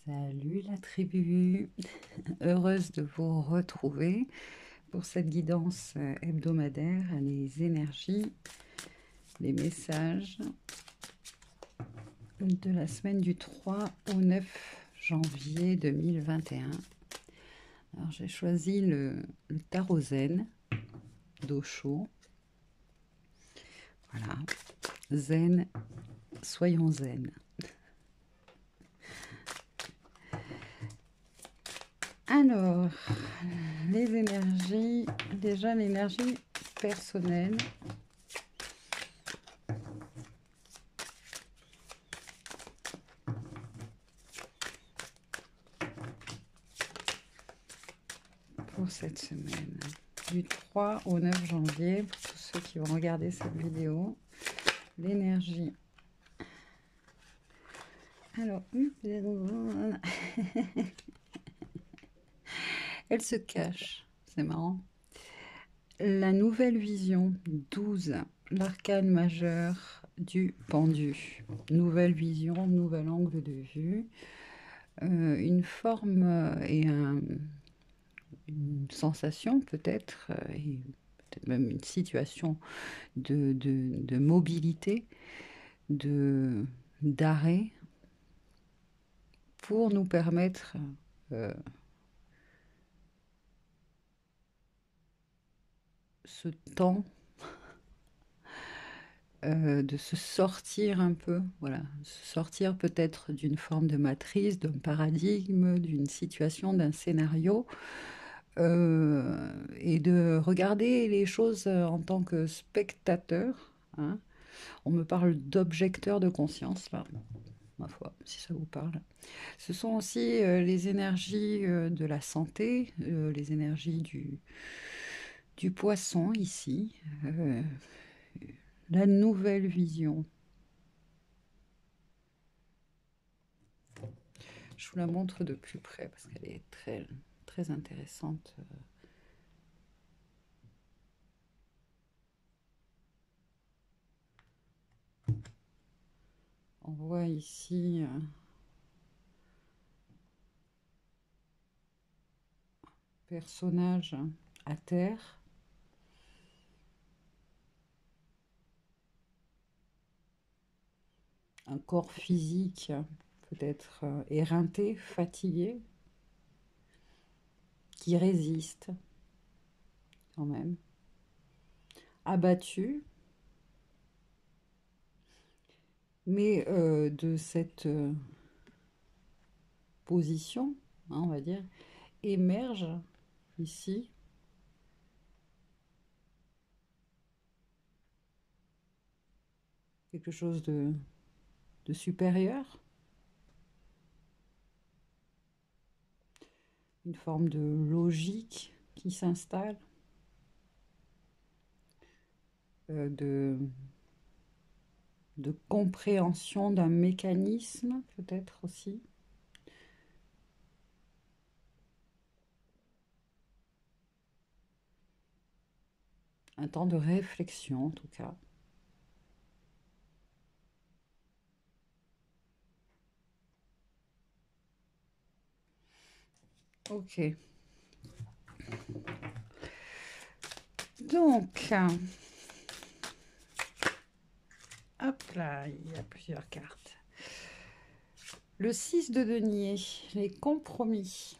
Salut la tribu, heureuse de vous retrouver pour cette guidance hebdomadaire, les énergies, les messages de la semaine du 3 au 9 janvier 2021. Alors j'ai choisi le tarot zen d'Osho. Voilà, zen, soyons zen. Alors, les énergies, déjà l'énergie personnelle. Pour cette semaine, du 3 au 9 janvier, pour tous ceux qui vont regarder cette vidéo, l'énergie. Alors, elle se cache, c'est marrant. La nouvelle vision 12, l'arcane majeur du pendu. Nouvelle vision, nouvel angle de vue, une forme et une sensation peut-être, et peut-être même une situation de mobilité, d'arrêt, pour nous permettre ce temps de se sortir un peu, voilà, se sortir peut-être d'une forme de matrice, d'un paradigme, d'une situation, d'un scénario, et de regarder les choses en tant que spectateur. Hein. On me parle d'objecteur de conscience, là, ma foi, si ça vous parle. Ce sont aussi les énergies de la santé, les énergies du poisson ici, la nouvelle vision. Je vous la montre de plus près parce qu'elle est très, très intéressante. On voit ici personnage à terre. Un corps physique peut-être éreinté, fatigué, qui résiste quand même, abattu, mais de cette position, hein, on va dire, émerge ici quelque chose de supérieur, une forme de logique qui s'installe, de compréhension d'un mécanisme peut-être aussi. Un temps de réflexion en tout cas. Ok. Donc, hop là, il y a plusieurs cartes. Le 6 de denier, les compromis.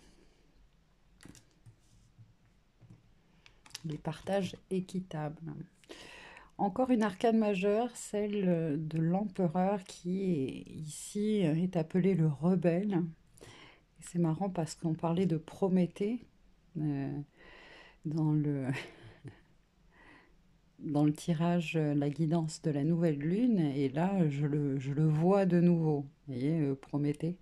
Les partages équitables. Encore une arcane majeure, celle de l'empereur qui est ici est appelé le rebelle. C'est marrant parce qu'on parlait de Prométhée dans le tirage La guidance de la nouvelle lune, et là je le vois de nouveau. Vous voyez, Prométhée,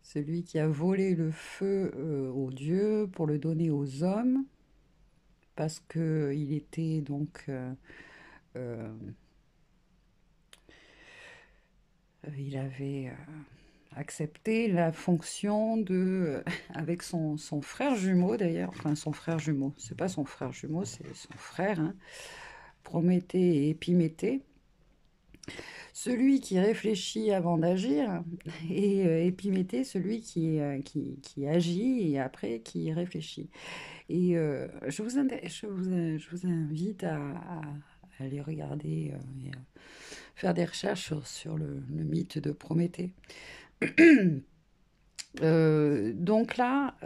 celui qui a volé le feu aux dieux pour le donner aux hommes, parce qu'il était donc il avait accepté la fonction de, avec son frère jumeau d'ailleurs, enfin son frère jumeau, c'est pas son frère jumeau, c'est son frère, hein, Prométhée et Épiméthée, celui qui réfléchit avant d'agir, et Épiméthée, celui qui agit et après qui réfléchit. Et je vous invite à aller regarder et à faire des recherches sur le mythe de Prométhée. Donc là,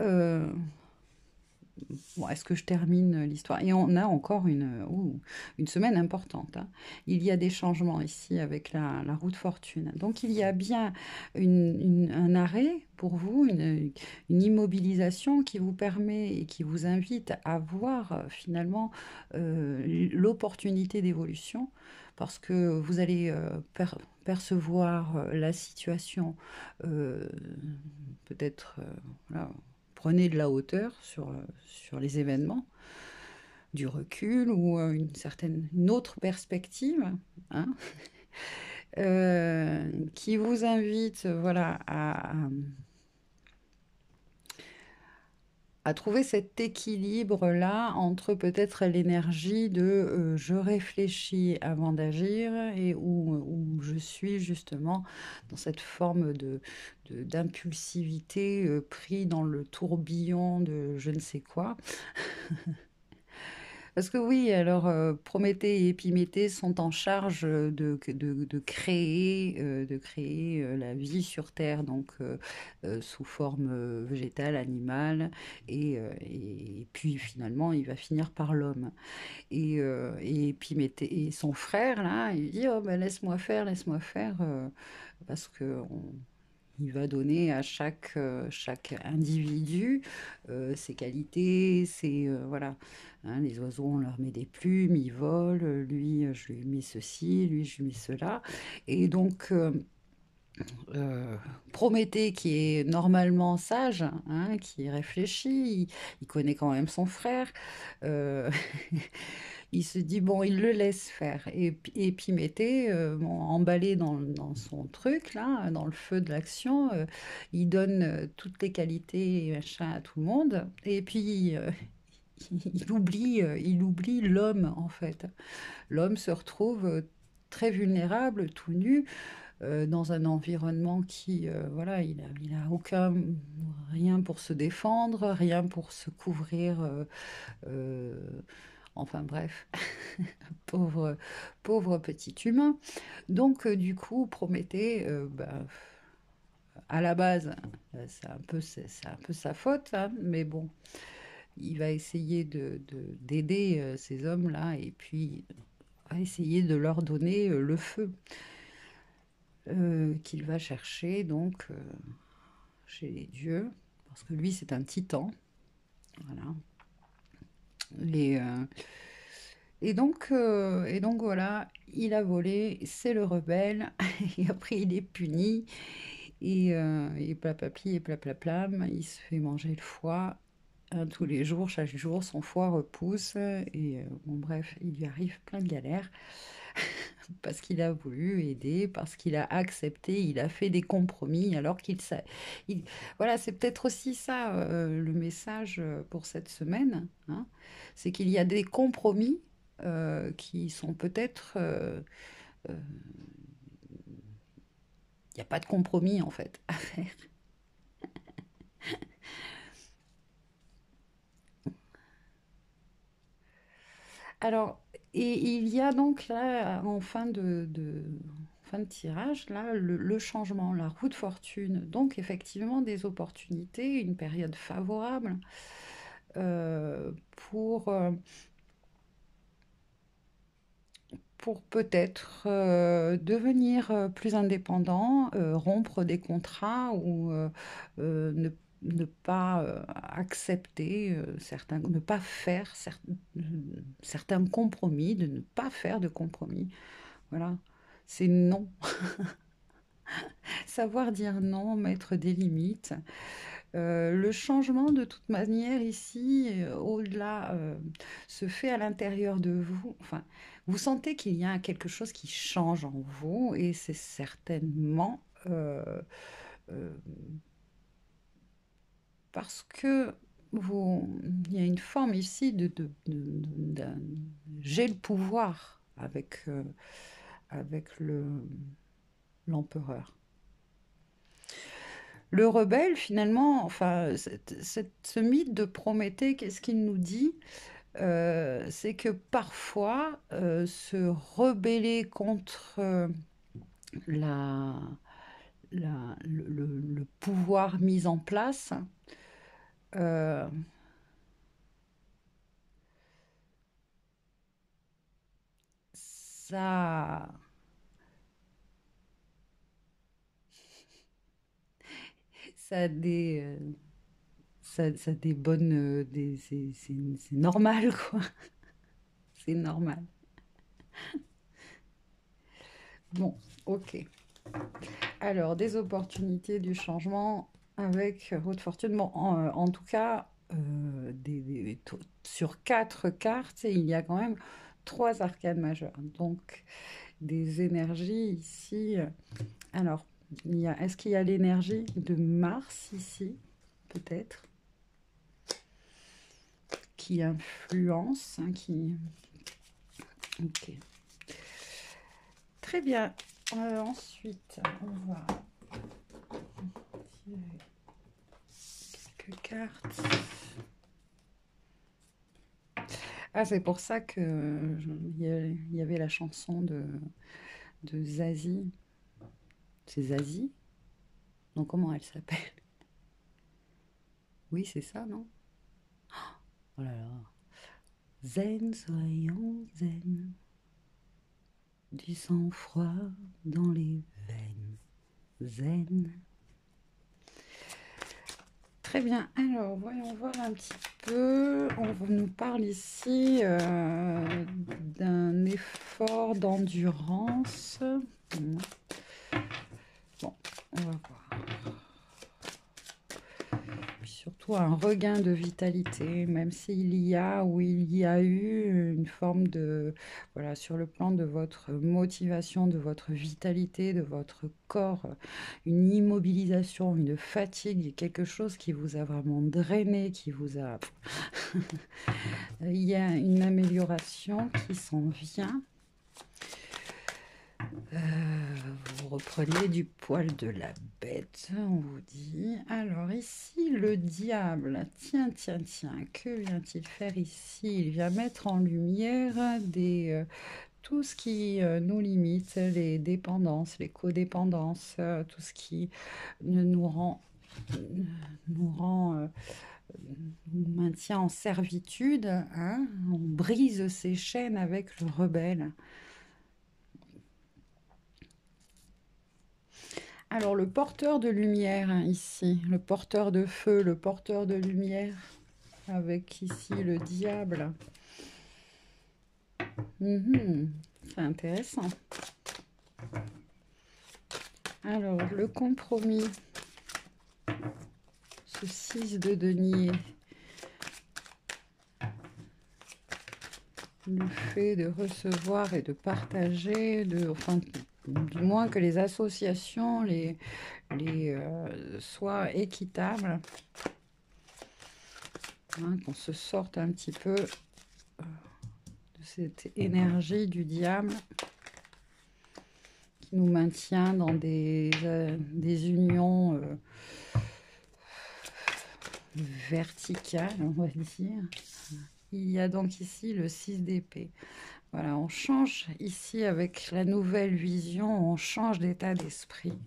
bon, est-ce que je termine l'histoire? Et on a encore une semaine importante, hein. Il y a des changements ici avec la roue de fortune. Donc il y a bien un arrêt pour vous, une immobilisation qui vous permet et qui vous invite à voir finalement l'opportunité d'évolution, parce que vous allez percevoir la situation euh, peut-être voilà, prenez de la hauteur sur les événements, du recul ou une autre perspective, hein, qui vous invite voilà, à trouver cet équilibre-là entre peut-être l'énergie de je réfléchis avant d'agir et où je suis justement dans cette forme d'impulsivité pris dans le tourbillon de je ne sais quoi. Parce que oui, alors Prométhée et Épiméthée sont en charge de créer la vie sur Terre, donc sous forme végétale, animale, et puis finalement il va finir par l'homme. Et Épiméthée et son frère là, il dit oh ben laisse-moi faire, parce que il va donner à chaque individu ses qualités, voilà. Hein, les oiseaux, on leur met des plumes, ils volent. Lui, je lui mets ceci, lui, je lui mets cela. Et donc, euh, Prométhée, qui est normalement sage, hein, qui réfléchit, il connaît quand même son frère. euh, il se dit, bon, il le laisse faire. Et Épiméthée, bon, emballé dans son truc, là, dans le feu de l'action, il donne toutes les qualités et machin à tout le monde. Et puis, il oublie l'homme, en fait. L'homme se retrouve très vulnérable, tout nu, dans un environnement qui, voilà, il a rien pour se défendre, rien pour se couvrir. Euh, enfin bref, pauvre, pauvre petit humain. Donc, du coup, Prométhée, bah, à la base, c'est un peu sa faute, hein, mais bon, il va essayer d'aider ces hommes-là et puis va essayer de leur donner le feu qu'il va chercher donc chez les dieux, parce que lui c'est un titan, voilà. Et, euh, et donc voilà, il a volé, c'est le rebelle, et après il est puni, et plapapi et plaplaplam, il se fait manger le foie, hein, tous les jours, chaque jour, son foie repousse, et bon bref, il lui arrive plein de galères, parce qu'il a voulu aider, parce qu'il a accepté, il a fait des compromis, alors il- voilà, c'est peut-être aussi ça le message pour cette semaine, hein, c'est qu'il y a des compromis qui sont peut-être... euh, il n'y a pas de compromis en fait à faire. Alors, et il y a donc là, en fin de tirage, là, le changement, la roue de fortune. Donc, effectivement, des opportunités, une période favorable euh, pour, euh, pour peut-être devenir plus indépendant, rompre des contrats ou ne pas accepter ne pas faire certains compromis, de ne pas faire de compromis. Voilà, c'est non. Savoir dire non, mettre des limites. Le changement, de toute manière, ici, au-delà, se fait à l'intérieur de vous. Enfin, vous sentez qu'il y a quelque chose qui change en vous, et c'est certainement euh, parce que il y a une forme ici j'ai le pouvoir avec. avec l'empereur. Le rebelle, finalement, enfin, ce mythe de Prométhée, qu'est-ce qu'il nous dit? C'est que parfois, se rebeller contre la, le pouvoir mis en place, euh, ça, ça a ça a des bonnes, c'est normal, quoi. C'est normal. Bon, ok. Alors, des opportunités du changement avec haute fortune. Bon, en tout cas, sur 4 cartes, il y a quand même 3 arcanes majeures. Donc, des énergies ici. Alors, est-ce qu'il y a l'énergie de Mars ici, peut-être, qui influence, hein, qui... Ok. Très bien. Ensuite, on va tirer quelques cartes. Ah, c'est pour ça que il y avait la chanson de Zazie. C'est Zazie? Non, comment elle s'appelle? Oui, c'est ça, non? Oh là là. Zen, soyons zen, du sang-froid dans les veines. Zen. Très bien. Alors, voyons voir un petit peu. On nous parle ici d'un effort d'endurance. Bon, on va voir. Puis surtout un regain de vitalité, même s'il y a ou il y a eu une forme de, voilà, sur le plan de votre motivation, de votre vitalité, de votre corps, une immobilisation, une fatigue, quelque chose qui vous a vraiment drainé, qui vous a... Il y a une amélioration qui s'en vient. Vous reprenez du poil de la bête, on vous dit. Alors ici, le diable, tiens, tiens, tiens, que vient-il faire ici? Il vient mettre en lumière tout ce qui nous limite, les dépendances, les codépendances, tout ce qui nous rend, nous rend nous maintient en servitude, hein. On brise ses chaînes avec le rebelle. Alors, le porteur de lumière, hein, ici, le porteur de feu, le porteur de lumière, avec ici le diable. C'est intéressant. Alors, le compromis, ce 6 de denier, le fait de recevoir et de partager, enfin, du moins que les associations soient équitables, hein, qu'on se sorte un petit peu de cette énergie du diable qui nous maintient dans des unions verticales, on va dire. Il y a donc ici le 6 d'épée. Voilà, on change ici avec la nouvelle vision, on change d'état d'esprit.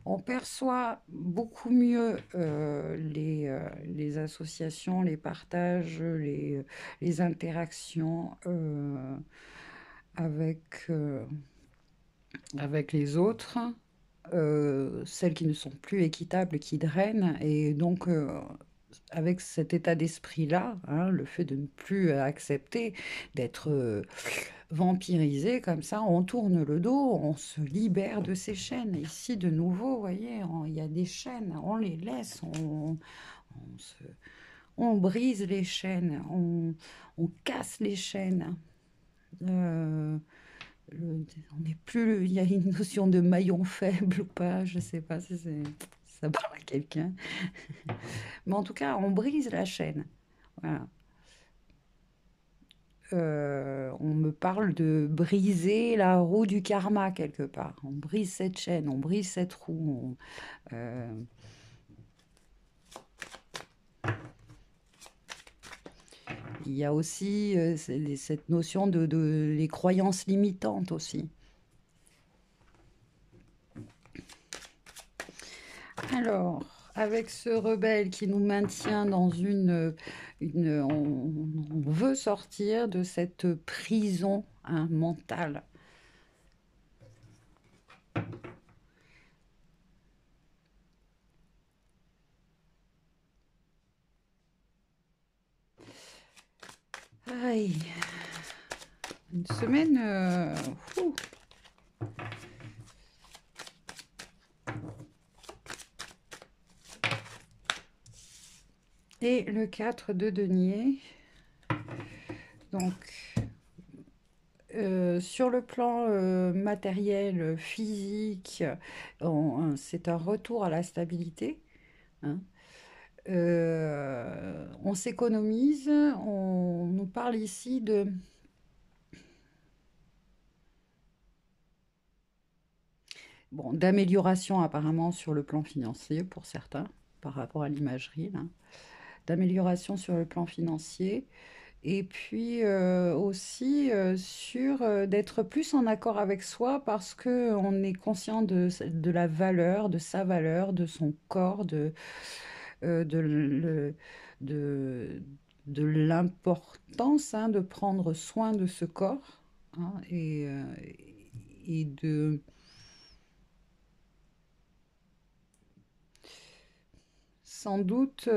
On perçoit beaucoup mieux les associations, les partages, les interactions avec, avec les autres, celles qui ne sont plus équitables, qui drainent. Et donc, avec cet état d'esprit-là, hein, le fait de ne plus accepter d'être vampirisé comme ça, on tourne le dos, on se libère de ces chaînes. Ici, de nouveau, vous voyez, il y a des chaînes, on les laisse, on brise les chaînes, on casse les chaînes. Euh, on n'est plus, il y a une notion de maillon faible ou pas, je sais pas si ça parle à quelqu'un. Mais en tout cas, on brise la chaîne. Voilà. on me parle de briser la roue du karma quelque part. On brise cette chaîne, on brise cette roue. Il y a aussi cette notion de les croyances limitantes aussi. Alors, avec ce rebelle qui nous maintient dans on veut sortir de cette prison, hein, mentale. Aïe, une semaine. Fou. Et le 4 de denier. Donc, sur le plan matériel, physique, c'est un retour à la stabilité, hein. On s'économise, on nous parle ici bon, d'amélioration apparemment sur le plan financier pour certains, par rapport à l'imagerie, là. D'amélioration sur le plan financier. Et puis aussi sur d'être plus en accord avec soi parce que on est conscient de la valeur, de sa valeur, de son corps, euh, de, le- de, de l'importance, hein, de prendre soin de ce corps, hein, et de sans doute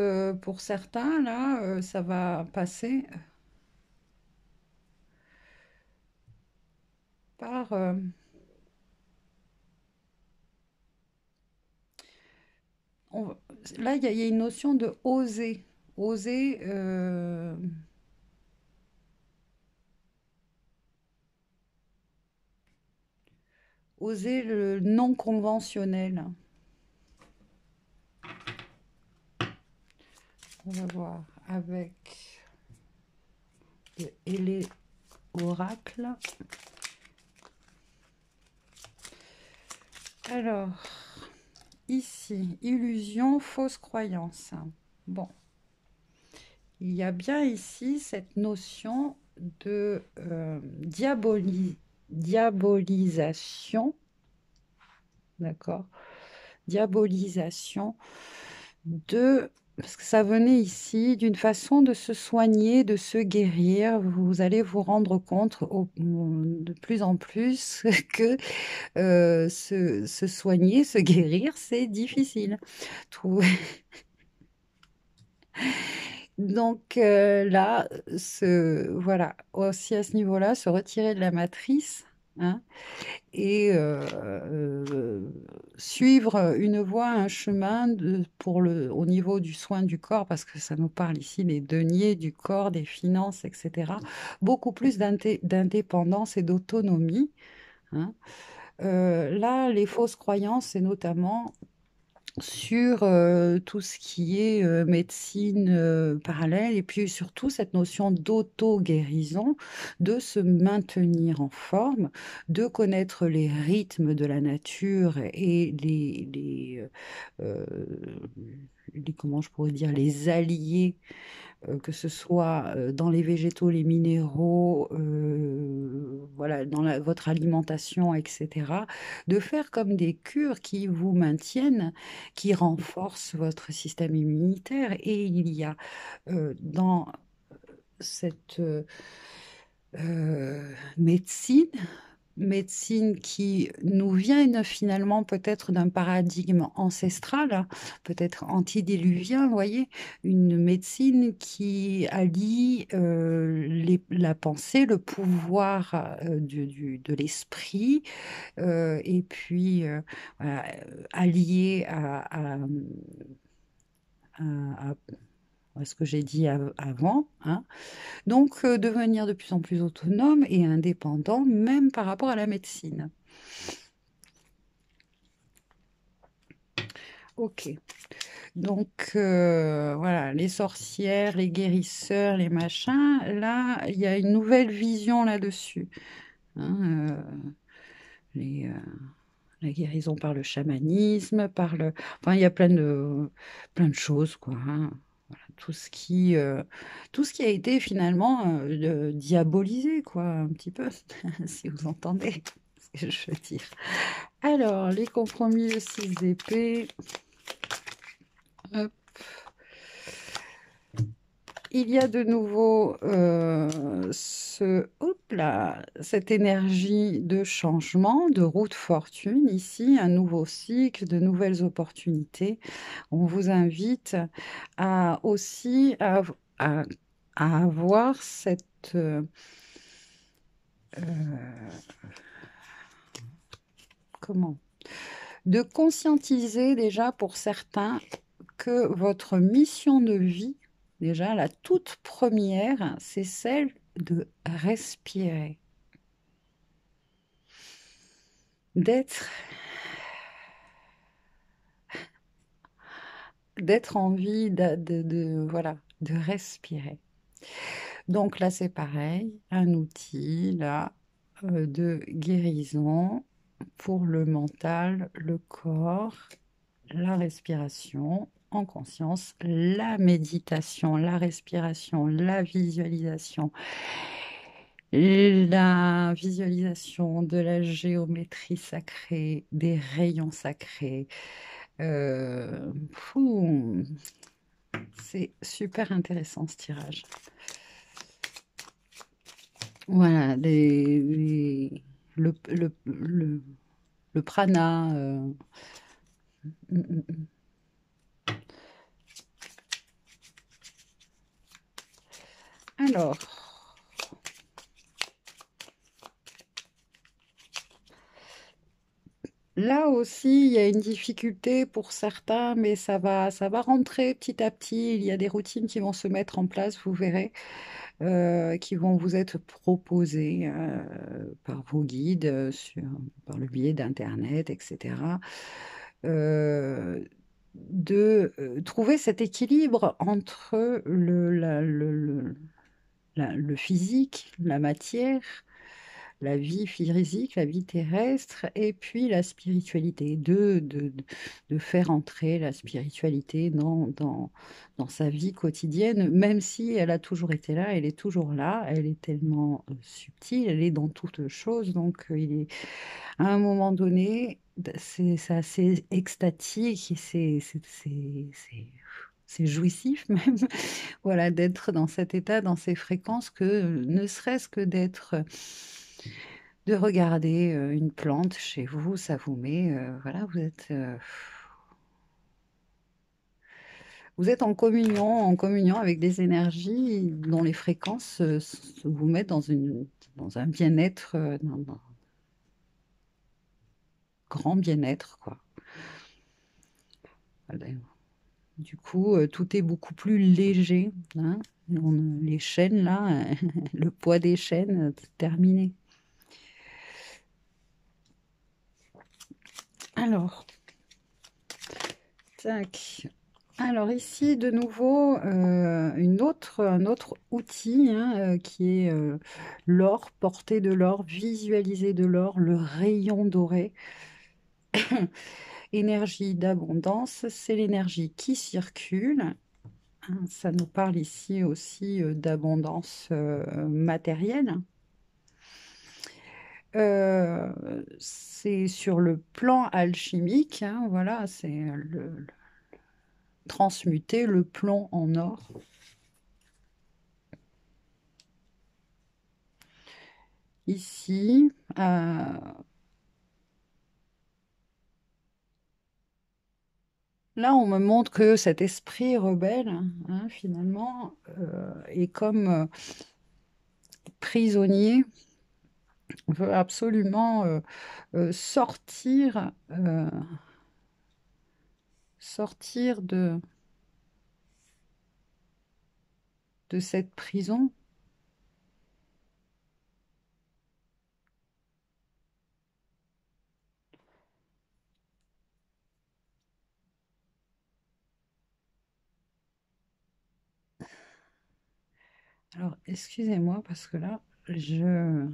pour certains là, ça va passer par on- là, il y a une notion de oser. Oser, oser le non conventionnel. On va voir avec et les oracles. Alors, ici, illusion, fausse croyance. Bon, il y a bien ici cette notion de diabolisation, d'accord? Diabolisation de, parce que ça venait ici d'une façon de se soigner, de se guérir. Vous allez vous rendre compte de plus en plus que se soigner, se guérir, c'est difficile. Trouver- Donc là, voilà, aussi à ce niveau-là, se retirer de la matrice, hein, et suivre une voie, un chemin au niveau du soin du corps, parce que ça nous parle ici des deniers du corps, des finances, etc. Beaucoup plus d'indépendance et d'autonomie, hein. Là, les fausses croyances, c'est notamment sur tout ce qui est médecine parallèle et puis surtout cette notion d'auto-guérison, de se maintenir en forme, de connaître les rythmes de la nature et comment je pourrais dire, les alliés, que ce soit dans les végétaux, les minéraux, voilà, dans votre alimentation, etc., de faire comme des cures qui vous maintiennent, qui renforcent votre système immunitaire. Et il y a dans cette médecine, médecine qui nous vient finalement peut-être d'un paradigme ancestral, hein, peut-être antédiluvien, vous voyez, une médecine qui allie la pensée, le pouvoir de l'esprit, et puis voilà, allié à- à ce que j'ai dit avant, hein. Donc devenir de plus en plus autonome et indépendant, même par rapport à la médecine. Ok. Donc voilà, les sorcières, les guérisseurs, les machins, là, il y a une nouvelle vision là-dessus, hein, les, la guérison par le chamanisme, enfin, il y a plein de choses, quoi, hein. Voilà, tout ce qui a été finalement diabolisé, quoi, un petit peu, si vous entendez ce que je veux dire. Alors, les compromis, le 6 d'épée. Hop. Il y a de nouveau hop là, cette énergie de changement, de route fortune, ici, un nouveau cycle, de nouvelles opportunités. On vous invite à aussi à- à avoir euh, comment? De conscientiser déjà pour certains que votre mission de vie, déjà la toute première, c'est celle de respirer, d'être d'être en vie, voilà, de respirer. Donc là, c'est pareil, un outil là de guérison pour le mental, le corps, la respiration en conscience, la méditation, la respiration, la visualisation de la géométrie sacrée, des rayons sacrés. Fou, c'est super intéressant ce tirage. Voilà, le prana. Mm, mm, mm. Alors, là aussi, il y a une difficulté pour certains, mais ça va rentrer petit à petit. Il y a des routines qui vont se mettre en place, vous verrez, qui vont vous être proposées par vos guides, par le biais d'Internet, etc. euh, de trouver cet équilibre entre le physique, la matière, la vie physique, la vie terrestre, et puis la spiritualité, de faire entrer la spiritualité dans sa vie quotidienne, même si elle a toujours été là, elle est toujours là, elle est tellement subtile, elle est dans toutes choses, donc il est à un moment donné, c'est assez extatique et c'est jouissif même, voilà, d'être dans cet état, dans ces fréquences, que ne serait-ce que de regarder une plante chez vous, ça vous met, voilà, vous êtes en communion avec des énergies dont les fréquences vous mettent dans un bien-être, dans un grand bien-être, quoi. Voilà. Du coup, tout est beaucoup plus léger, hein. Les chaînes, là, le poids des chaînes, c'est terminé. Alors, tac. Alors ici, de nouveau, un autre outil, hein, qui est l'or, porter de l'or, visualiser de l'or, le rayon doré. Énergie d'abondance, c'est l'énergie qui circule, hein. Ça nous parle ici aussi d'abondance matérielle. C'est sur le plan alchimique, hein, voilà, c'est transmuter le plomb en or. Ici, là, on me montre que cet esprit rebelle, hein, finalement, est comme prisonnier, veut absolument sortir de cette prison. Alors, excusez-moi parce que là, je...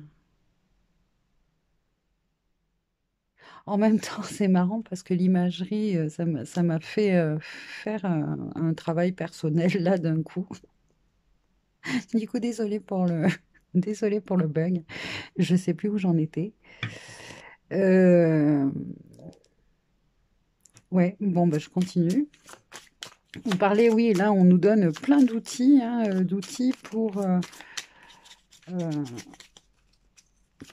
En même temps, c'est marrant parce que l'imagerie, ça m'a fait faire un travail personnel là d'un coup. Du coup, désolé pour le, désolé pour le bug. Je sais plus où j'en étais. Euh, Ouais, bon, bah, je continue. On parlait, oui, là, on nous donne plein d'outils, hein, d'outils euh,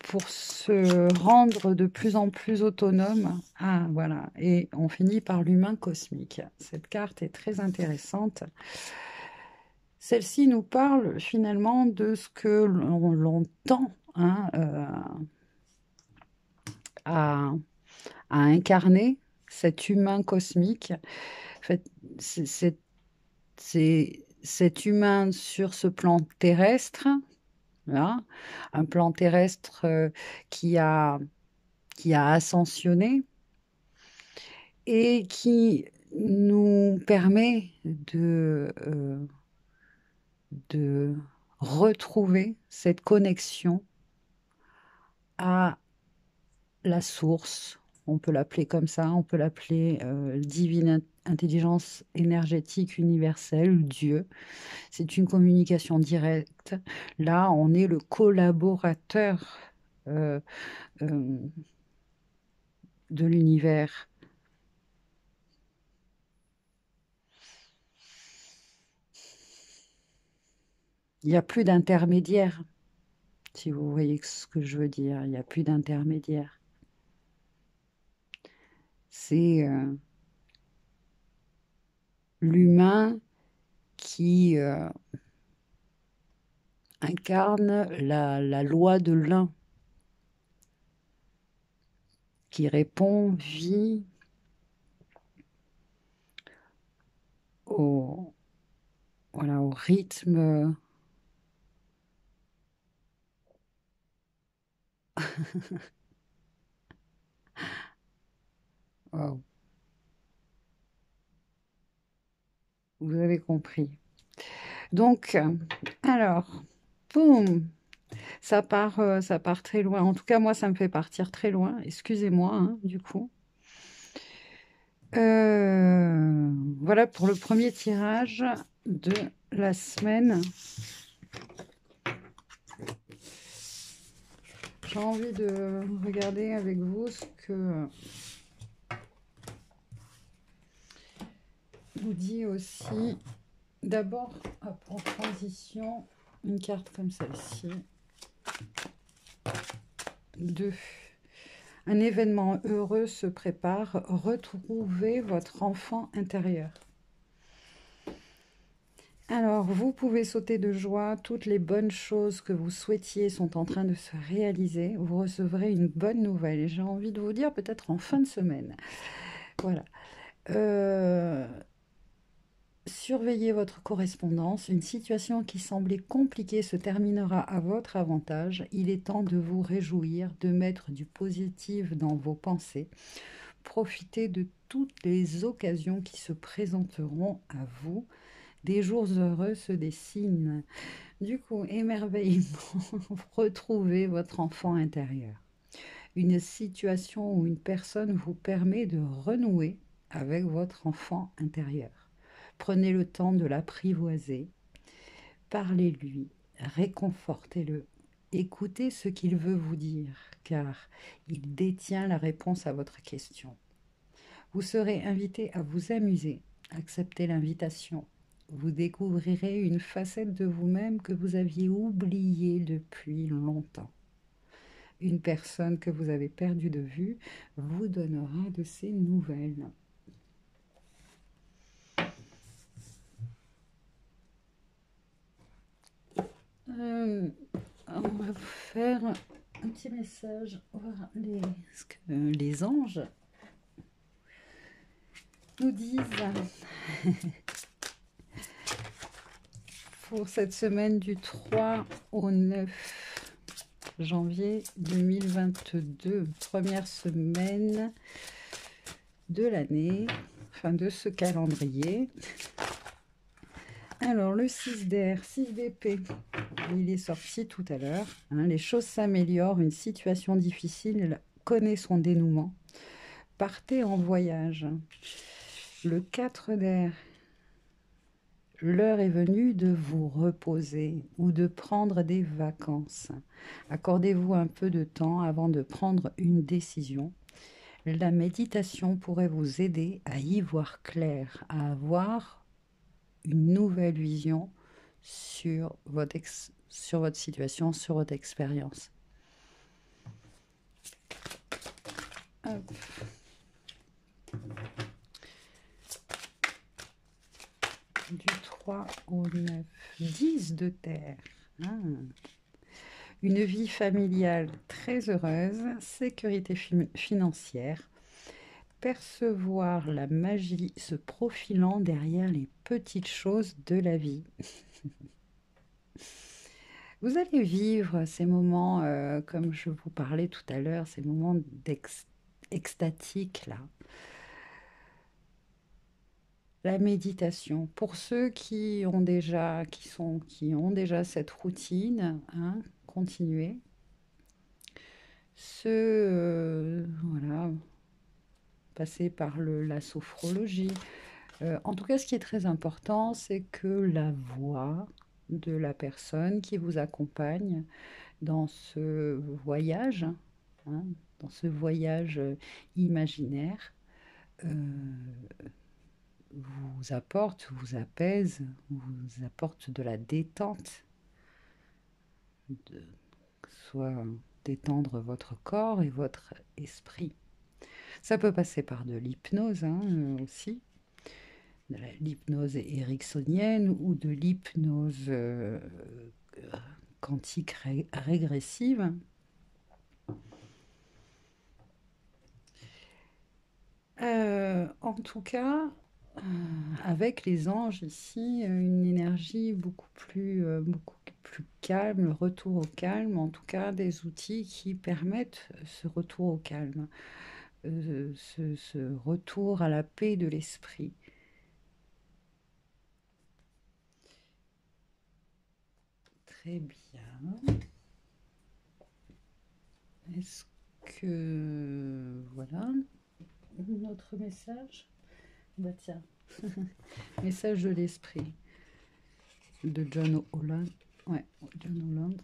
pour se rendre de plus en plus autonome. Ah, voilà. Et on finit par l'humain cosmique. Cette carte est très intéressante. Celle-ci nous parle finalement de ce que l'on tend, hein, à, à incarner, cet humain cosmique. En fait, c'est cet humain sur ce plan terrestre, là, un plan terrestre qui a, qui a ascensionné et qui nous permet de retrouver cette connexion à la source. On peut l'appeler comme ça, on peut l'appeler divine intelligence énergétique universelle, ou Dieu. C'est une communication directe. Là, on est le collaborateur euh, euh, de l'univers. Il n'y a plus d'intermédiaire, si vous voyez ce que je veux dire. Il n'y a plus d'intermédiaire. C'est l'humain qui incarne la loi de l'un, qui répond, vit au, voilà, au rythme. Waouh, vous avez compris. Donc, alors, boum, ça part très loin. En tout cas, moi, ça me fait partir très loin. Excusez-moi, hein, du coup. Voilà pour le premier tirage de la semaine. J'ai envie de regarder avec vous ce que vous dit aussi. D'abord, hop, en transition, une carte comme celle-ci. 2. Un événement heureux se prépare. Retrouvez votre enfant intérieur. Alors, vous pouvez sauter de joie. Toutes les bonnes choses que vous souhaitiez sont en train de se réaliser. Vous recevrez une bonne nouvelle. Et j'ai envie de vous dire, peut-être en fin de semaine. Voilà. Euh, Surveillez votre correspondance. Une situation qui semblait compliquée se terminera à votre avantage. Il est temps de vous réjouir, de mettre du positif dans vos pensées. Profitez de toutes les occasions qui se présenteront à vous. Des jours heureux se dessinent. Du coup, émerveillement, retrouvez votre enfant intérieur. Une situation ou une personne vous permet de renouer avec votre enfant intérieur. Prenez le temps de l'apprivoiser, parlez-lui, réconfortez-le, écoutez ce qu'il veut vous dire, car il détient la réponse à votre question. Vous serez invité à vous amuser, acceptez l'invitation. Vous découvrirez une facette de vous-même que vous aviez oubliée depuis longtemps. Une personne que vous avez perdue de vue vous donnera de ses nouvelles. Euh, on va vous faire un petit message, voir ce que les anges nous disent pour cette semaine du 3 au 9 janvier 2022, première semaine de l'année, enfin de ce calendrier. Alors, le 6 d'air, 6 d'épée, il est sorti tout à l'heure. Hein, les choses s'améliorent, une situation difficile connaît son dénouement. Partez en voyage. Le 4 d'air, l'heure est venue de vous reposer ou de prendre des vacances. Accordez-vous un peu de temps avant de prendre une décision. La méditation pourrait vous aider à y voir clair, à avoir une nouvelle vision sur votre situation, sur votre expérience. Hop. Du 3 au 9, 10 de terre. Ah. Une vie familiale très heureuse, sécurité financière, percevoir la magie se profilant derrière les petites choses de la vie. Vous allez vivre ces moments, comme je vous parlais tout à l'heure, ces moments extatiques là. La méditation, pour ceux qui ont déjà, qui ont déjà cette routine, hein, continuez. Ceux, voilà, passer par la sophrologie. En tout cas, ce qui est très important, c'est que la voix de la personne qui vous accompagne dans ce voyage, hein, dans ce voyage imaginaire, euh, vous apporte, vous apaise, vous apporte de la détente, de, soit détendre votre corps et votre esprit. Ça peut passer par de l'hypnose hein, aussi, de l'hypnose ericksonienne ou de l'hypnose quantique régressive. En tout cas, avec les anges ici, une énergie beaucoup plus calme, le retour au calme, en tout cas des outils qui permettent ce retour au calme, ce retour à la paix de l'esprit. Très bien. Est-ce que... Voilà, notre message? Bah tiens, message de l'esprit de John Holland. Ouais, John Holland.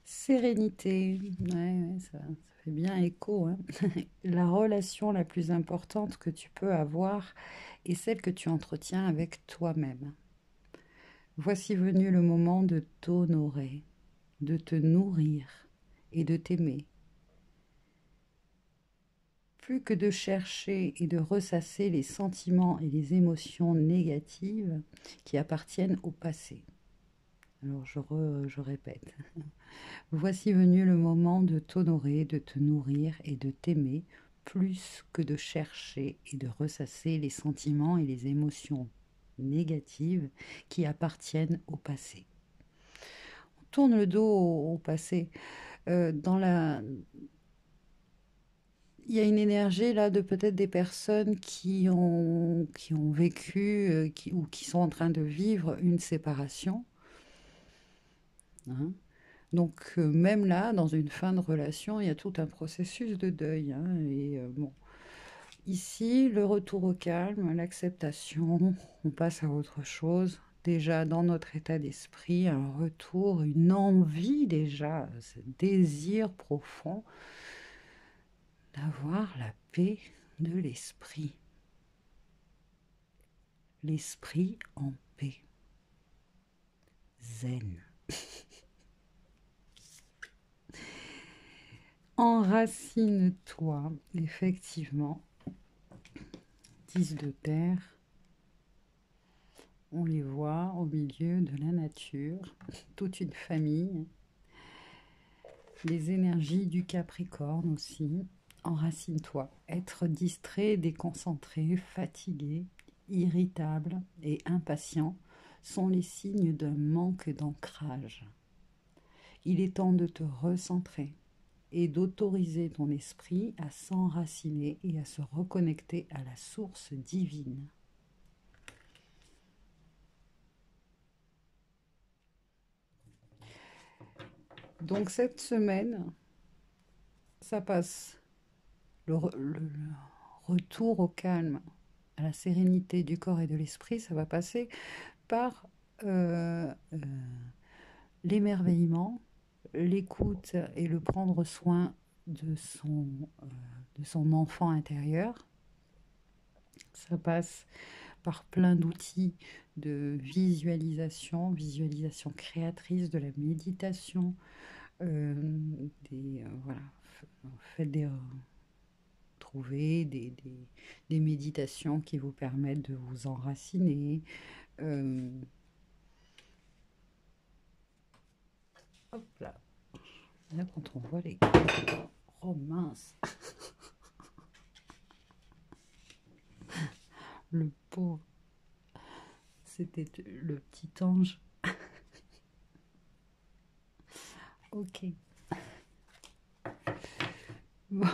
Sérénité, ouais, ça fait bien écho. Hein. La relation la plus importante que tu peux avoir est celle que tu entretiens avec toi-même. Voici venu le moment de t'honorer, de te nourrir et de t'aimer. Plus que de chercher et de ressasser les sentiments et les émotions négatives qui appartiennent au passé. Alors je répète. Voici venu le moment de t'honorer, de te nourrir et de t'aimer, plus que de chercher et de ressasser les sentiments et les émotions négatives qui appartiennent au passé. On tourne le dos au passé. Dans la... Il y a une énergie là de peut-être des personnes qui ont vécu ou qui sont en train de vivre une séparation. Hein. Donc même là, dans une fin de relation, il y a tout un processus de deuil. Hein, et bon, ici, le retour au calme, l'acceptation, on passe à autre chose. Déjà dans notre état d'esprit, un retour, une envie déjà, ce désir profond d'avoir la paix de l'esprit. L'esprit en paix. Zen. Enracine-toi, effectivement. 10 de terre. On les voit au milieu de la nature, toute une famille. Les énergies du Capricorne aussi. Enracine-toi. Être distrait, déconcentré, fatigué, irritable et impatient sont les signes d'un manque d'ancrage. Il est temps de te recentrer, et d'autoriser ton esprit à s'enraciner et à se reconnecter à la source divine. Donc cette semaine, ça passe le retour au calme, à la sérénité du corps et de l'esprit, ça va passer par l'émerveillement, l'écoute et le prendre soin euh, de son enfant intérieur. Ça passe par plein d'outils de visualisation, visualisation créatrice, de la méditation, voilà, faites trouver des méditations qui vous permettent de vous enraciner. Euh, hop là, là quand on voit les... Oh mince, le pauvre, c'était le petit ange. Ok. Bon,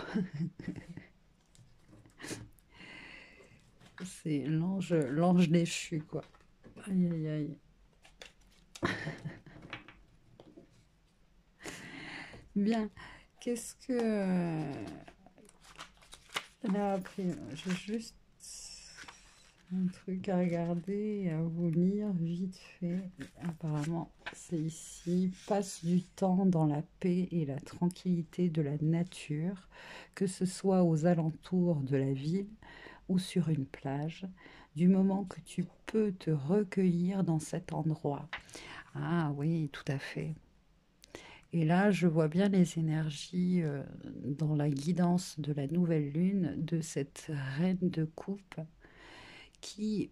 c'est l'ange déchu, quoi. Aïe, aïe, aïe. Bien. Qu'est-ce que... Là, après, j'ai juste un truc à regarder et à vous lire vite fait. Apparemment, c'est ici. Passe du temps dans la paix et la tranquillité de la nature, que ce soit aux alentours de la ville ou sur une plage, du moment que tu peux te recueillir dans cet endroit. Ah oui, tout à fait. Et là, je vois bien les énergies dans la guidance de la nouvelle lune de cette reine de coupe qui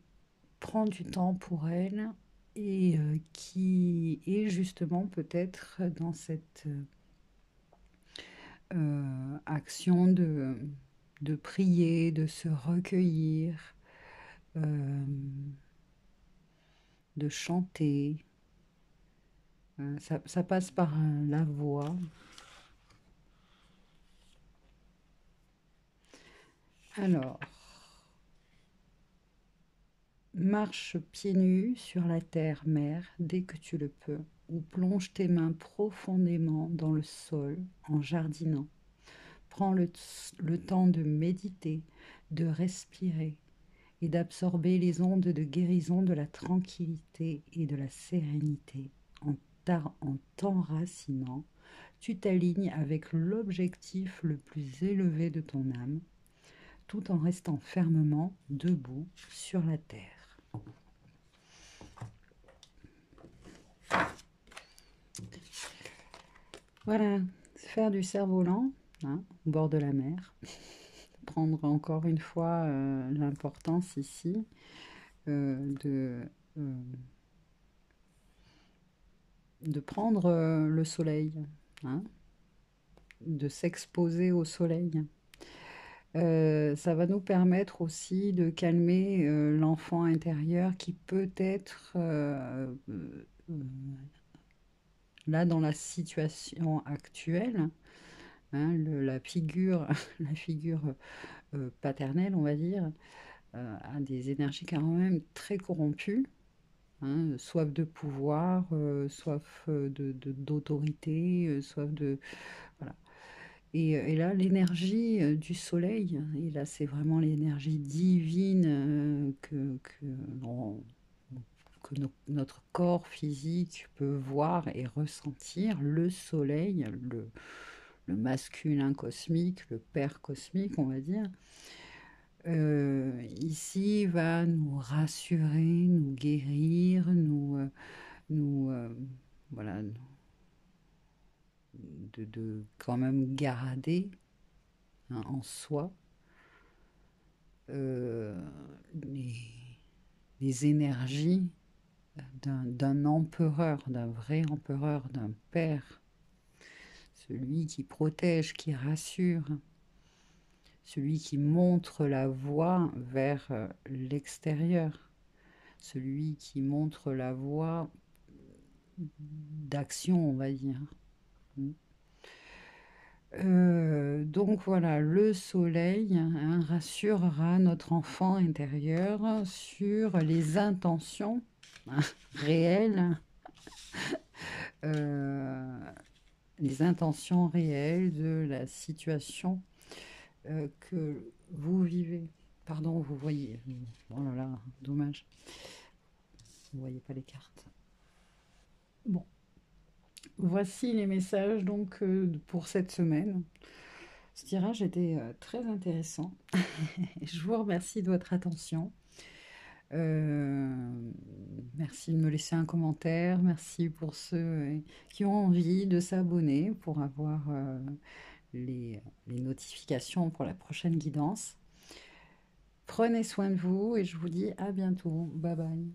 prend du temps pour elle et qui est justement peut-être dans cette action de prier, de se recueillir, euh, de chanter. Ça passe par la voix. Alors, marche pieds nus sur la terre-mère dès que tu le peux, ou plonge tes mains profondément dans le sol en jardinant. Prends le temps de méditer, de respirer et d'absorber les ondes de guérison de la tranquillité et de la sérénité. En t'enracinant, tu t'alignes avec l'objectif le plus élevé de ton âme, tout en restant fermement debout sur la terre. Voilà, faire du cerf-volant, hein, au bord de la mer. Prendre encore une fois l'importance ici euh, euh, de prendre le soleil, hein, de s'exposer au soleil. Ça va nous permettre aussi de calmer l'enfant intérieur qui peut être là dans la situation actuelle, hein, la figure, la figure paternelle, on va dire, a des énergies quand même très corrompues, hein, soif de pouvoir, soif d'autorité, soif de... Voilà. Et là, l'énergie du soleil, et là c'est vraiment l'énergie divine notre corps physique peut voir et ressentir, le soleil, le masculin cosmique, le père cosmique, on va dire, ici va nous rassurer, nous guérir, nous voilà, de quand même garder, hein, en soi euh, les, les énergies d'un empereur, d'un vrai empereur, d'un père, celui qui protège, qui rassure, celui qui montre la voie vers l'extérieur, celui qui montre la voie d'action, on va dire. Donc voilà, le soleil, hein, rassurera notre enfant intérieur sur les intentions, hein, réelles, euh, les intentions réelles de la situation que vous vivez. Pardon, vous voyez. Oh là là, dommage. Vous voyez pas les cartes. Bon, voici les messages donc pour cette semaine. Ce tirage était très intéressant. Je vous remercie de votre attention. Merci de me laisser un commentaire. Merci pour ceux qui ont envie de s'abonner pour avoir les notifications pour la prochaine guidance. Prenez soin de vous et je vous dis à bientôt. Bye bye.